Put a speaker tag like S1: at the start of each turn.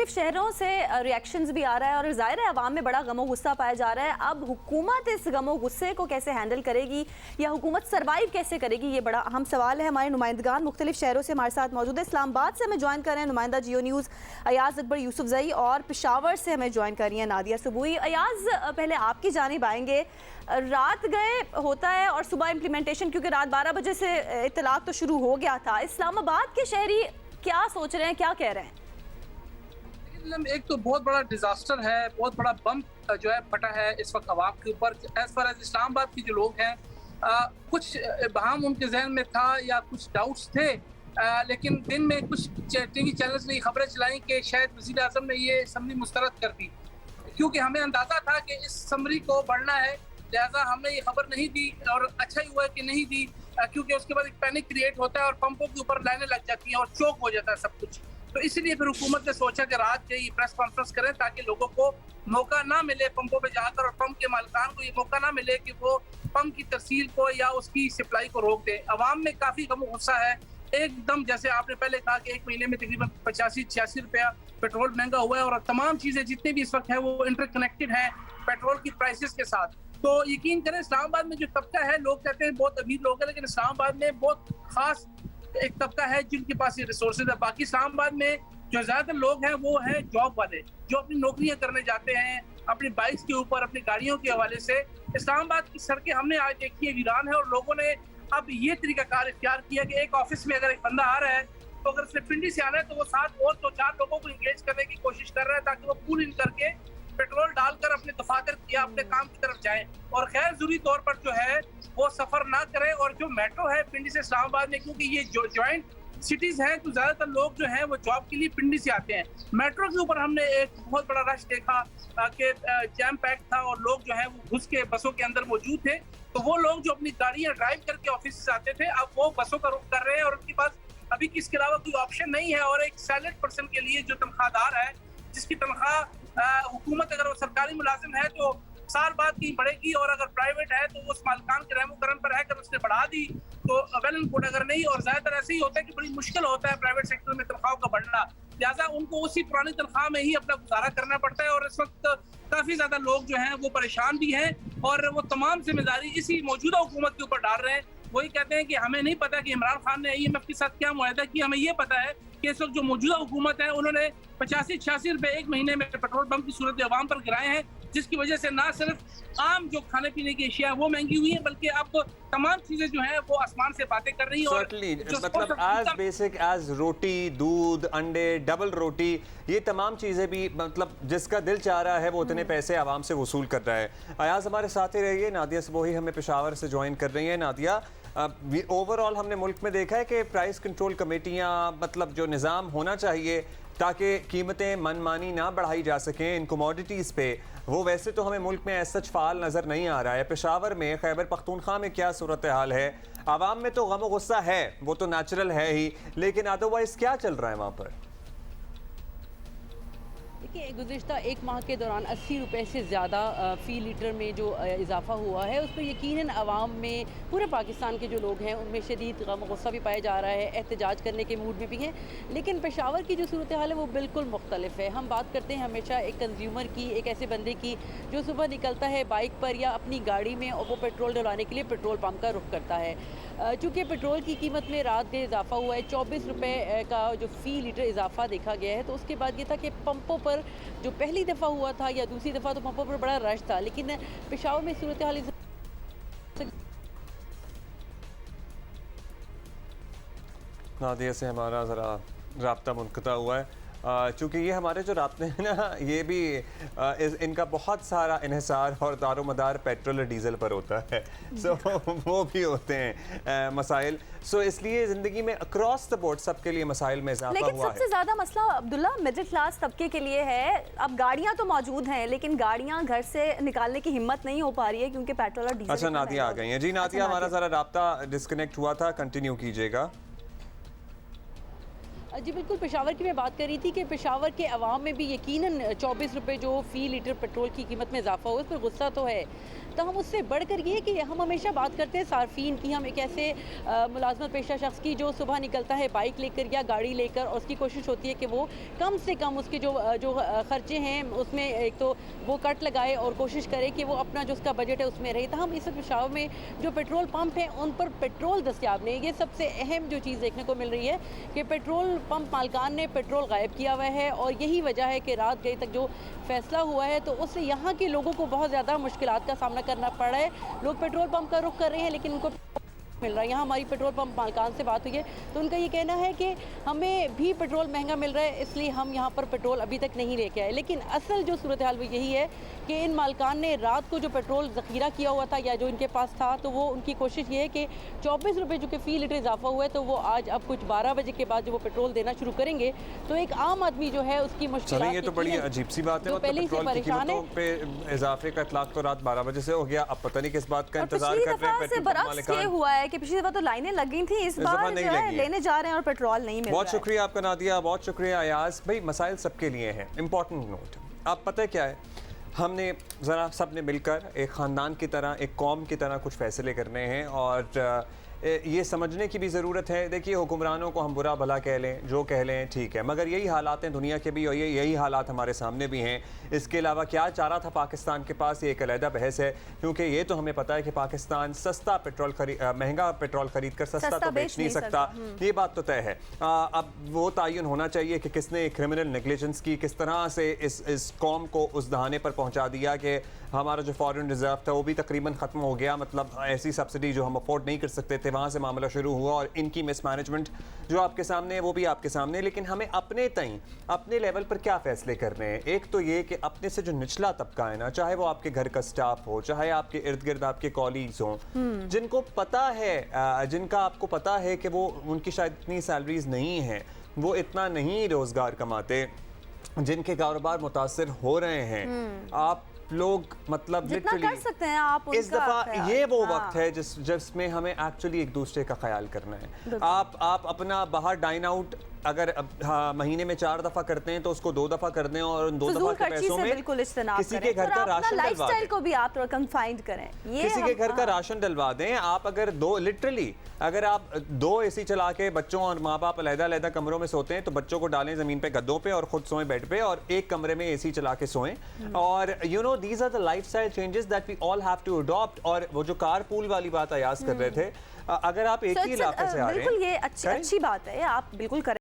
S1: मुख्तलिफ शहरों से रिएक्शंस भी आ रहा है और जाहिर है अवाम में बड़ा गमो गुस्सा पाया जा रहा है। अब हुकूमत इस गमो गुस्से को कैसे हैंडल करेगी या हुकूमत सर्वाइव कैसे करेगी, ये बड़ा अहम सवाल है। हमारे नुमाइंदगान मुख्तलिफ शहरों से हमारे साथ मौजूद है। इस्लामाबाद से हमें ज्वाइन कर रहे हैं नुमाइंदा जियो न्यूज़ अयाज अकबर यूसुफजई और पेशावर से हमें ज्वाइन कर रही हैं नादिया सबूई। अयाज, पहले आपकी जानिब आएंगे। रात गए होता है और सुबह इम्प्लीमेंटेशन, क्योंकि रात 12 बजे से इत्तलाक तो शुरू हो गया था। इस्लामाबाद के शहरी क्या सोच रहे हैं, क्या कह रहे हैं?
S2: एक तो बहुत बड़ा डिजास्टर है, बहुत बड़ा बम जो है फटा है इस वक्त अवाम के ऊपर। एज फार एज इस्लामाबाद के जो लोग हैं, कुछ इबहम उनके जहन में था या कुछ डाउट्स थे, लेकिन दिन में कुछ टीवी चैनल्स ने खबरें चलाई कि शायद वज़ीर आज़म ने ये असम्बली मुस्तरद कर दी, क्योंकि हमें अंदाजा था कि इस असम्बली को बढ़ना है, लिहाजा हमने ये खबर नहीं दी। और अच्छा ही हुआ कि नहीं दी, क्योंकि उसके बाद एक पैनिक क्रिएट होता है और पंपों के ऊपर लाइनें लग जाती हैं और चौक हो जाता है सब कुछ। तो इसलिए फिर हुकूमत ने सोचा कि रात के ये प्रेस कॉन्फ्रेंस करें ताकि लोगों को मौका ना मिले पंपों पे जाकर, और पंप के मालिकान को ये मौका ना मिले कि वो पंप की तरसील को या उसकी सप्लाई को रोक दे। अवाम में काफ़ी गम गुस्सा है एकदम। जैसे आपने पहले कहा कि एक महीने में तकरीबन 85-86 रुपया पेट्रोल महंगा हुआ है और तमाम चीज़ें जितनी भी इस वक्त है वो इंटरकनेक्टेड हैं पेट्रोल की प्राइसेस के साथ। तो यकीन करें, इस्लामाबाद में जो तबका है, लोग कहते हैं बहुत अमीर लोग हैं, लेकिन इस्लामाबाद में बहुत खास एक तबका है जिनके पास ये रिसोर्सेज है। बाकी इस्लामाबाद में जो ज्यादातर लोग हैं वो हैं जॉब वाले, जो अपनी नौकरियां करने जाते हैं अपनी बाइक्स के ऊपर, अपनी गाड़ियों के हवाले से। इस्लामाबाद की सड़कें हमने आज देखी है वीरान है, और लोगों ने अब ये तरीकाकार इख्तियार किया कि एक ऑफिस में अगर एक बंदा आ रहा है तो अगर उसने पिंडी से आना है तो वो साथ और 2-4 लोगों को इंगेज करने की कोशिश कर रहा है ताकि वो पूल इन करके पेट्रोल डालकर अपने दफातर या अपने काम की तरफ जाएं, और गैर जरूरी तौर पर जो है वो सफर ना करें। और जो मेट्रो है पिंडी से इस्लामाबाद में, क्योंकि ये जो जॉइंट सिटीज हैं, तो ज्यादातर लोग जो हैं वो जॉब के लिए पिंडी से आते हैं। मेट्रो के ऊपर हमने एक बहुत बड़ा रश देखा कि जैम पैक था और लोग जो है वो घुस के बसों के अंदर मौजूद थे। तो वो लोग जो अपनी गाड़ियां ड्राइव करके ऑफिस से आते थे, अब वो बसों का रुख कर रहे हैं और उनके पास अभी इसके अलावा कोई ऑप्शन नहीं है। और एक सैलरी पर्सन के लिए जो तनख्वाहदार है, जिसकी तनख्वाह हुकूमत अगर वो सरकारी मुलाजिम है तो साल बाद की बढ़ेगी, और अगर प्राइवेट है तो उस मालिकान के रहमो करम पर है कि उसने बढ़ा दी तो वेल एंड गुड, अगर नहीं। और ज्यादातर ऐसे ही होता है कि बड़ी मुश्किल होता है प्राइवेट सेक्टर में तनख्वाह का बढ़ना, लिहाजा उनको उसी पुरानी तनख्वाह में ही अपना गुजारा करना पड़ता है। और इस वक्त काफी ज्यादा लोग जो हैं वो परेशान भी हैं, और वो तमाम जिम्मेदारी इसी मौजूदा हुकूमत के ऊपर डाल रहे हैं। वही कहते हैं कि हमें नहीं पता कि इमरान खान ने IMF के साथ क्या मुआहदा किया, हमें ये पता है कि इस वक्त जो मौजूदा हुकूमत है उन्होंने 85-86 रुपए एक महीने में पेट्रोल पंप की सूरत अवाम पर गिराए हैं, जिसकी वजह से ना सिर्फ आम जो खाने पीने की अशिया वो महंगी हुई है, बल्कि अब तमाम चीजें जो हैं वो आसमान से बातें कर रही हैं।
S3: मतलब एज बेसिक एज रोटी, दूध, अंडे, डबल रोटी, ये तमाम चीज़ें भी मतलब जिसका दिल चाह रहा है वो उतने पैसे आवाम से वसूल कर रहा है। अयाज हमारे साथ ही रहिए। नादिया सबोही हमें पेशावर से ज्वाइन कर रही हैं। नादिया, ओवरऑल हमने मुल्क में देखा है कि प्राइस कंट्रोल कमेटियाँ, मतलब जो निज़ाम होना चाहिए ताकि कीमतें मनमानी ना बढ़ाई जा सकें इन कमोडिटीज़ पे, वो वैसे तो हमें मुल्क में ऐसा फ़ाल नज़र नहीं आ रहा है। पेशावर में, खैबर पख्तूनख्वा में क्या सूरत हाल है? आवाम में तो गम गुस्सा है, वो तो नेचुरल है ही, लेकिन अदरवाइज़ क्या चल रहा है वहाँ पर?
S4: देखिए, गुज़िश्ता एक माह के दौरान 80 रुपये से ज़्यादा फ़ी लीटर में जो इजाफ़ा हुआ है, उस पर यकीनन आवाम में, पूरे पाकिस्तान के जो लोग हैं उनमें शदीद गम गुस्सा भी पाया जा रहा है, एहतजाज करने के मूड में भी हैं। लेकिन पेशावर की जो सूरत हाल है वो बिल्कुल मुख्तलिफ है। हम बात करते हैं हमेशा एक कंज्यूमर की, एक ऐसे बंदे की जो सुबह निकलता है बाइक पर या अपनी गाड़ी में और वो पेट्रोल डलवाने के लिए पेट्रोल पम्प का रुख करता है। चूँकि पेट्रोल की कीमत में रात में इजाफा हुआ है, 24 रुपये का जो फ़ी लीटर इजाफा देखा गया है, तो उसके बाद ये था कि पंपों पर जो पहली दफ़ा हुआ था या दूसरी दफ़ा तो पंपों पर बड़ा रश था, लेकिन पेशावर में सूरत हाल
S3: नादिया से हमारा ज़रा राब्ता मुनक़ता हुआ है, चूँकि ये हमारे जो राब्ते हैं ना, ये भी इनका बहुत सारा इन्हिसार और दारोमदार पेट्रोल और डीज़ल पर होता है। सो वो भी होते हैं मसाइल। सो इसलिए ज़िंदगी में अक्रॉस द बोर्ड सबके लिए मसाइल में इजाफा हुआ है।
S1: लेकिन सबसे ज़्यादा मसला अब्दुल्ला मिडिल क्लास तबके के लिए है। अब गाड़ियाँ तो मौजूद हैं, लेकिन गाड़ियाँ घर से निकालने की हिम्मत नहीं हो पा रही है क्योंकि पेट्रोल और डीजल।
S3: अच्छा, नादिया आ गई हैं जी। नादिया, हमारा ज़रा राब्ता डिस्कनेक्ट हुआ था, कंटिन्यू कीजिएगा।
S4: जी बिल्कुल, पेशावर की मैं बात कर रही थी कि पेशावर के अवाम में भी यकीनन 24 रुपए जो फ़ी लीटर पेट्रोल की कीमत में इजाफा हुआ, उस पर गुस्सा तो है। तो हम उससे बढ़कर ये कि हम हमेशा बात करते हैं सार्फिन की, हम एक ऐसे मुलाजमत पेशा शख्स की जो सुबह निकलता है बाइक लेकर या गाड़ी लेकर, और उसकी कोशिश होती है कि वो कम से कम उसके जो खर्चे हैं उसमें एक तो वो कट लगाए और कोशिश करे कि वो अपना जो उसका बजट है उसमें रहे। तो हम इस पेशावर में जो पेट्रोल पंप हैं उन पर पेट्रोल दस्तियाब नहीं, ये सबसे अहम जो चीज़ देखने को मिल रही है कि पेट्रोल पंप मालकान ने पेट्रोल गायब किया हुआ है, और यही वजह है कि रात गई तक जो फैसला हुआ है तो उससे यहाँ के लोगों को बहुत ज़्यादा मुश्किलात का सामना करना पड़ रहा है। लोग पेट्रोल पंप का रुख कर रहे हैं लेकिन उनको मिल रहा है। यहाँ हमारी पेट्रोल पंप मालकान से बात हुई है तो उनका ये कहना है कि हमें भी पेट्रोल महंगा मिल रहा है, इसलिए हम यहाँ पर पेट्रोल अभी तक नहीं लेके आए। लेकिन असल जो सूरत हाल वो यही है कि इन मालकान ने रात को जो पेट्रोल ज़ख़ीरा किया हुआ था या जो इनके पास था, तो वो उनकी कोशिश ये है कि 24 रुपये जो कि फ़ी लीटर इजाफा हुआ है, तो वो आज अब कुछ 12 बजे के बाद जो वो पेट्रोल देना शुरू करेंगे तो एक आम आदमी जो है उसकी मुश्किल।
S3: ये तो बड़ी अजीब सी बात है,
S4: पहले से परेशान है
S3: पे इजाफे का इतलाक तो रात 12 बजे से हो गया, अब पता नहीं किस बात का इंतजार कर रहे हैं पेट्रोल मालिकान।
S1: हुआ है कि पिछली दफा तो लाइनें लगी थी, इस बार जो है लेने जा रहे हैं और पेट्रोल नहीं मिल रहा है।
S3: बहुत शुक्रिया आपका नादिया, बहुत शुक्रिया अयाज भाई। मसाइल सबके लिए हैं। इंपॉर्टेंट नोट, आप पता है क्या है, हमने ज़रा सब ने मिलकर एक ख़ानदान की तरह, एक कौम की तरह कुछ फ़ैसले करने हैं और ये समझने की भी ज़रूरत है। देखिए, हुक्मरानों को हम बुरा भला कह लें, जो कह लें ठीक है, मगर यही हालात हैं दुनिया के भी और यही हालात हमारे सामने भी हैं। इसके अलावा क्या चारा था पाकिस्तान के पास, ये एक अलहदा बहस है, क्योंकि ये तो हमें पता है कि पाकिस्तान सस्ता पेट्रोल महंगा पेट्रोल खरीद कर सस्ता तो बेच नहीं सकता, ये बात तो तय है। अब वो तयन होना चाहिए कि किसने क्रिमिनल नेग्लिजेंस की, किस तरह से इस कौम को उस दहाने पर पहुँचा दिया कि हमारा जो फॉरेन रिजर्व था वो भी तकरीबन ख़त्म हो गया। मतलब ऐसी सब्सिडी जो हम अफोर्ड नहीं कर सकते थे, वहाँ से मामला शुरू हुआ और इनकी मिसमैनेजमेंट जो आपके सामने है वो भी आपके सामने है। लेकिन हमें अपने तय अपने लेवल पर क्या फ़ैसले करने हैं। एक तो ये कि अपने से जो निचला तबका है ना, चाहे वो आपके घर का स्टाफ हो, चाहे आपके इर्द गिर्द आपके कॉलीग्स हों, जिनको पता है, जिनका आपको पता है कि वो उनकी शायद इतनी सैलरीज नहीं हैं, वो इतना नहीं रोज़गार कमाते, जिनके कारोबार मुतासर हो रहे हैं, आप लोग मतलब
S1: जितना कर सकते हैं आप
S3: इस दफा ये वो वक्त है जिसमें हमें एक्चुअली एक दूसरे का ख्याल करना है। आप अपना बाहर डाइन आउट अगर महीने में 4 दफा करते हैं तो उसको 2 दफा कर दें और 2 दफा के पैसों में किसी के घर का राशन डलवा दें,
S1: को भी आप थोड़ा कंफाइंड करें,
S3: किसी के घर का राशन डलवा दें। आप अगर अगर आप 2 एसी चला के बच्चों और माँ बाप अलग-अलग कमरों में सोते हैं तो बच्चों को डालें जमीन पे गद्दों पे और खुद सोएं बेड पे और एक कमरे में एसी चला के सोएं। और you know these are the lifestyle changes that we all have to adopt. और वो जो कारपूल वाली बात अयाज कर रहे थे, अगर आप एक ही इलाके से आ रहे हैं,
S1: बिल्कुल ये अच्छी बात है, आप बिल्कुल करें।